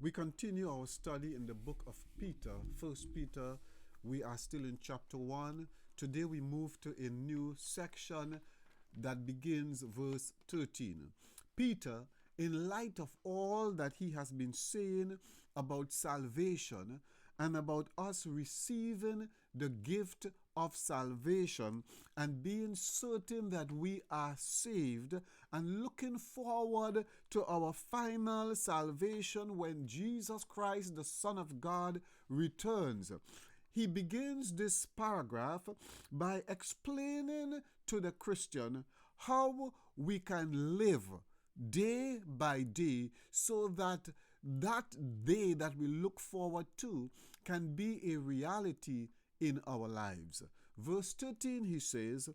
We continue our study in the book of Peter, First Peter. We are still in chapter 1. Today we move to a new section that begins verse 13. Peter, in light of all that he has been saying about salvation and about us receiving the gift of salvation and being certain that we are saved and looking forward to our final salvation when Jesus Christ, the Son of God, returns. He begins this paragraph by explaining to the Christian how we can live day by day so that that day that we look forward to can be a reality in our lives. Verse 13, he says,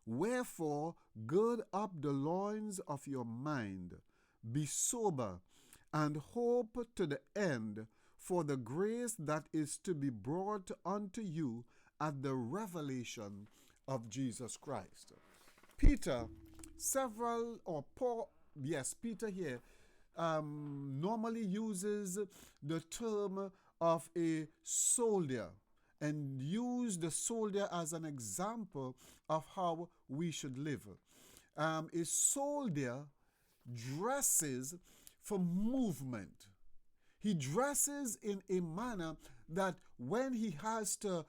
"Wherefore, gird up the loins of your mind, be sober, and hope to the end for the grace that is to be brought unto you at the revelation of Jesus Christ." Peter, Peter here normally uses the term of a soldier and use the soldier as an example of how we should live. A soldier dresses for movement. He dresses in a manner that when he has to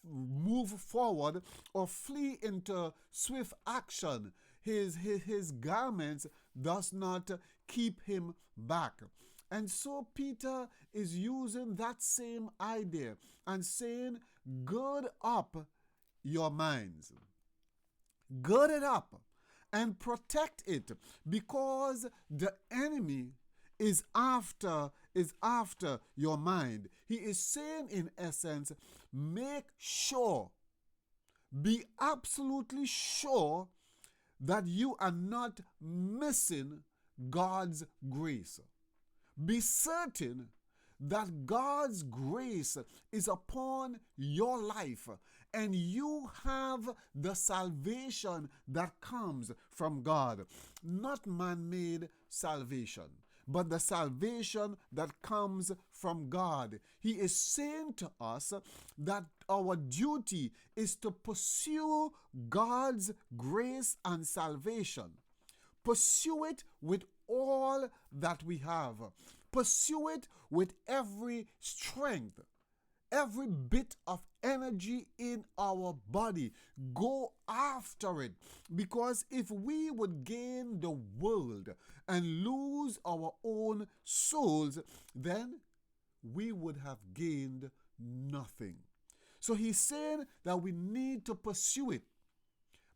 move forward or flee into swift action, his garments does not keep him back. And so Peter is using that same idea and saying, gird up your minds. Gird it up and protect it, because the enemy is after your mind. He is saying, in essence, make sure, be absolutely sure that you are not missing God's grace. Be certain that God's grace is upon your life and you have the salvation that comes from God. Not man-made salvation, but the salvation that comes from God. He is saying to us that our duty is to pursue God's grace and salvation. Pursue it with all that we have. Pursue it with every strength, every bit of energy in our body. Go after it. Because if we would gain the world and lose our own souls, then we would have gained nothing. So he's saying that we need to pursue it.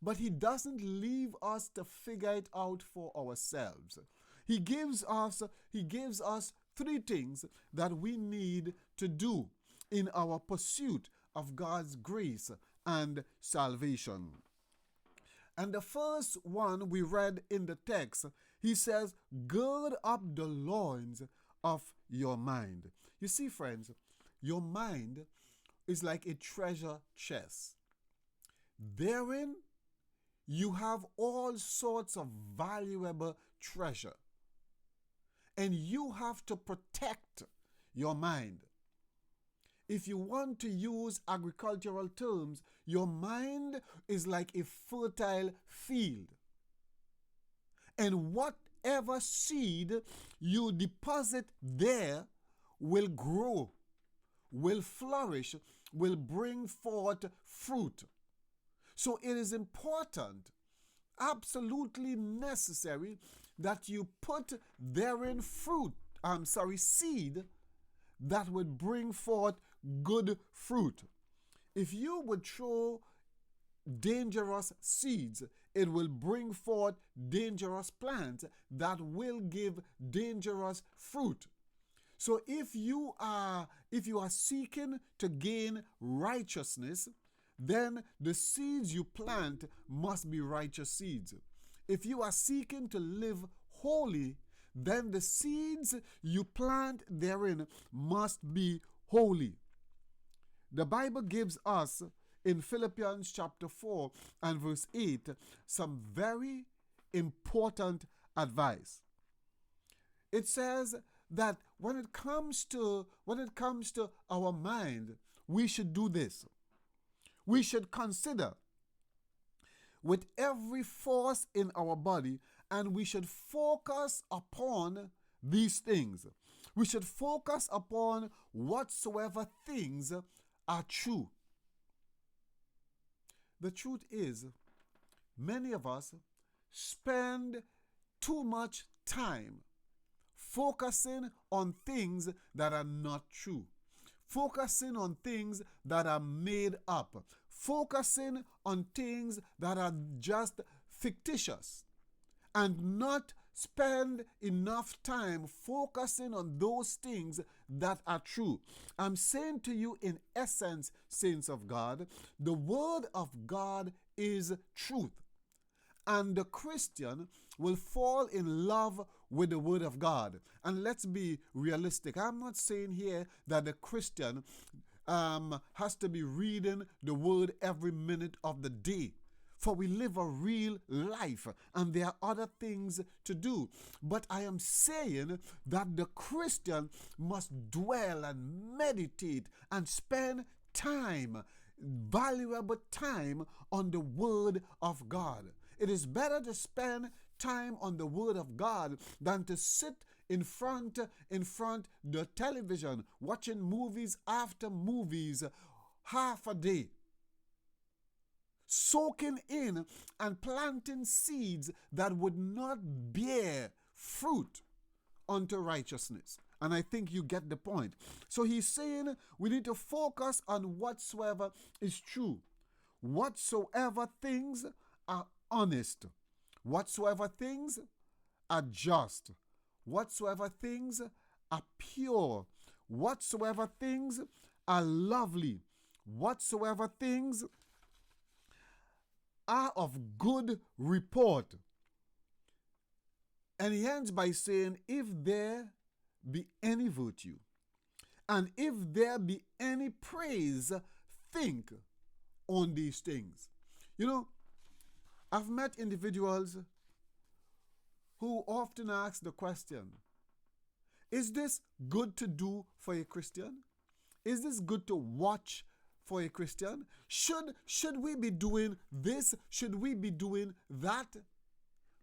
But he doesn't leave us to figure it out for ourselves. He gives us three things that we need to do in our pursuit of God's grace and salvation. And the first one we read in the text, he says, gird up the loins of your mind. You see, friends, your mind is like a treasure chest. Therein, you have all sorts of valuable treasure. And you have to protect your mind. If you want to use agricultural terms, your mind is like a fertile field. And whatever seed you deposit there will grow, will flourish, will bring forth fruit. So it is important, absolutely necessary, that you put therein seed that would bring forth good fruit. If you would throw dangerous seeds, it will bring forth dangerous plants that will give dangerous fruit. So if you are seeking to gain righteousness, then the seeds you plant must be righteous seeds. If you are seeking to live holy, then the seeds you plant therein must be holy. The Bible gives us in Philippians chapter 4 and verse 8 some very important advice. It says that when it comes to our mind, we should do this. We should consider with every force in our body, and we should focus upon these things. We should focus upon whatsoever things are true. The truth is, many of us spend too much time focusing on things that are not true, focusing on things that are made up, focusing on things that are just fictitious, and not spend enough time focusing on those things that are true. I'm saying to you, in essence, saints of God, the Word of God is truth. And the Christian will fall in love with the Word of God. And let's be realistic. I'm not saying here that the Christian has to be reading the Word every minute of the day. For we live a real life and there are other things to do. But I am saying that the Christian must dwell and meditate and spend time, valuable time, on the Word of God. It is better to spend time on the Word of God than to sit in front the television watching movies after movies half a day, soaking in and planting seeds that would not bear fruit unto righteousness. And I think you get the point. So he's saying we need to focus on whatsoever is true, whatsoever things are honest, whatsoever things are just, whatsoever things are pure, whatsoever things are lovely, whatsoever things are of good report. And he ends by saying, if there be any virtue, and if there be any praise, think on these things. You know, I've met individuals who often ask the question, is this good to do for a Christian? Is this good to watch for a Christian? Should we be doing this? Should we be doing that?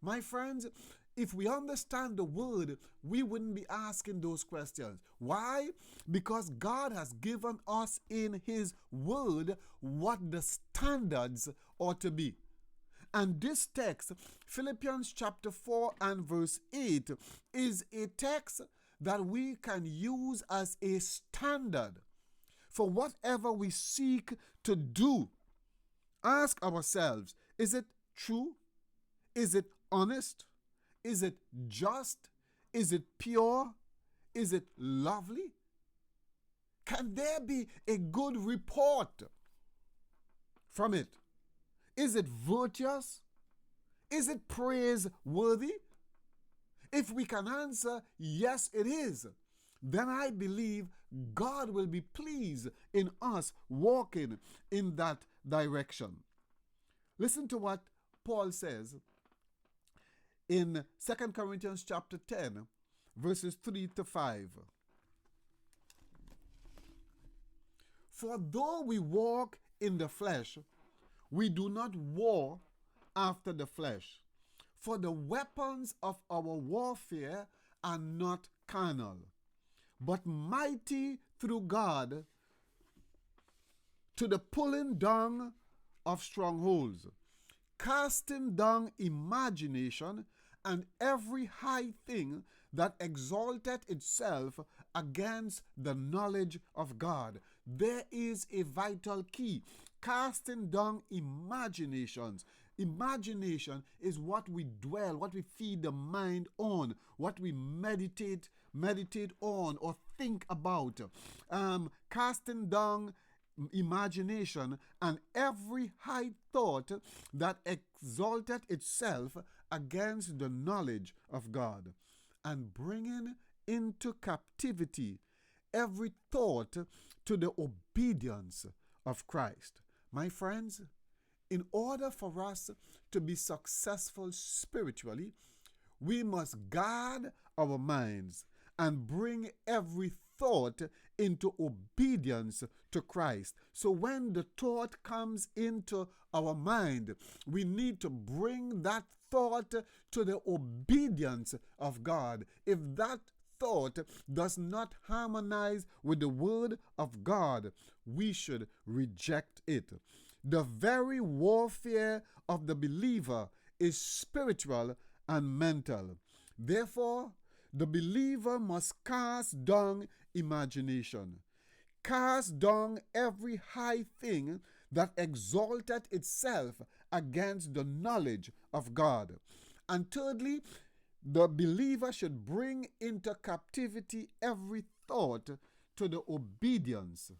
My friends, if we understand the Word, we wouldn't be asking those questions. Why? Because God has given us in His Word what the standards ought to be. And this text, Philippians chapter 4 and verse 8, is a text that we can use as a standard for whatever we seek to do. Ask ourselves, is it true? Is it honest? Is it just? Is it pure? Is it lovely? Can there be a good report from it? Is it virtuous? Is it praiseworthy? If we can answer, yes, it is, then I believe God will be pleased in us walking in that direction. Listen to what Paul says in 2 Corinthians chapter 10, verses 3 to 5. For though we walk in the flesh, we do not war after the flesh. For the weapons of our warfare are not carnal, but mighty through God to the pulling down of strongholds, casting down imagination and every high thing that exalteth itself against the knowledge of God. There is a vital key. Casting down imaginations. Imagination is what we dwell, what we feed the mind on, what we meditate on or think about. Casting down imagination and every high thought that exalteth itself against the knowledge of God, and bringing into captivity every thought to the obedience of Christ. My friends, in order for us to be successful spiritually, we must guard our minds and bring every thought into obedience to Christ. So when the thought comes into our mind, we need to bring that thought to the obedience of God. If that thought does not harmonize with the word of God, we should reject it. The very warfare of the believer is spiritual and mental. Therefore, the believer must cast down imagination. Cast down every high thing that exalteth itself against the knowledge of God. And thirdly, the believer should bring into captivity every thought to the obedience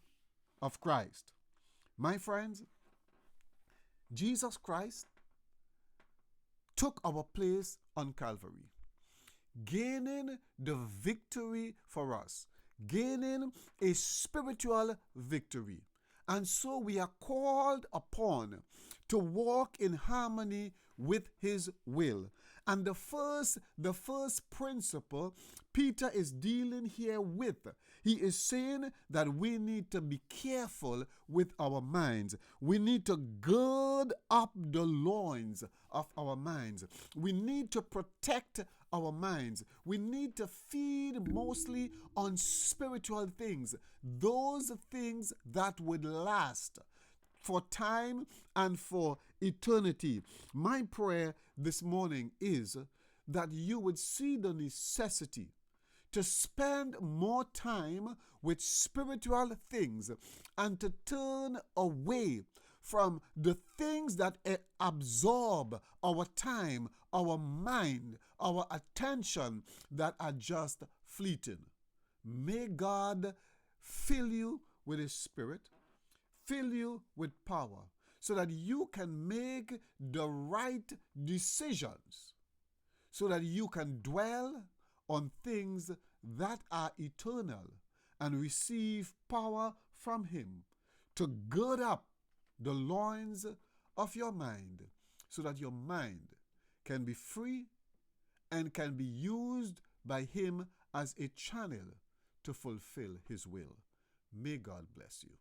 of Christ. My friends, Jesus Christ took our place on Calvary, gaining the victory for us, gaining a spiritual victory. And so we are called upon to walk in harmony with his will. And the first principle Peter is dealing here with, he is saying that we need to be careful with our minds. We need to gird up the loins of our minds. We need to protect our minds. We need to feed mostly on spiritual things, those things that would last for time and for eternity. My prayer this morning is that you would see the necessity to spend more time with spiritual things and to turn away from the things that absorb our time, our mind, our attention, that are just fleeting. May God fill you with his spirit, fill you with power, so that you can make the right decisions, so that you can dwell on things that are eternal and receive power from him to gird up the loins of your mind, so that your mind can be free and can be used by him as a channel to fulfill his will. May God bless you.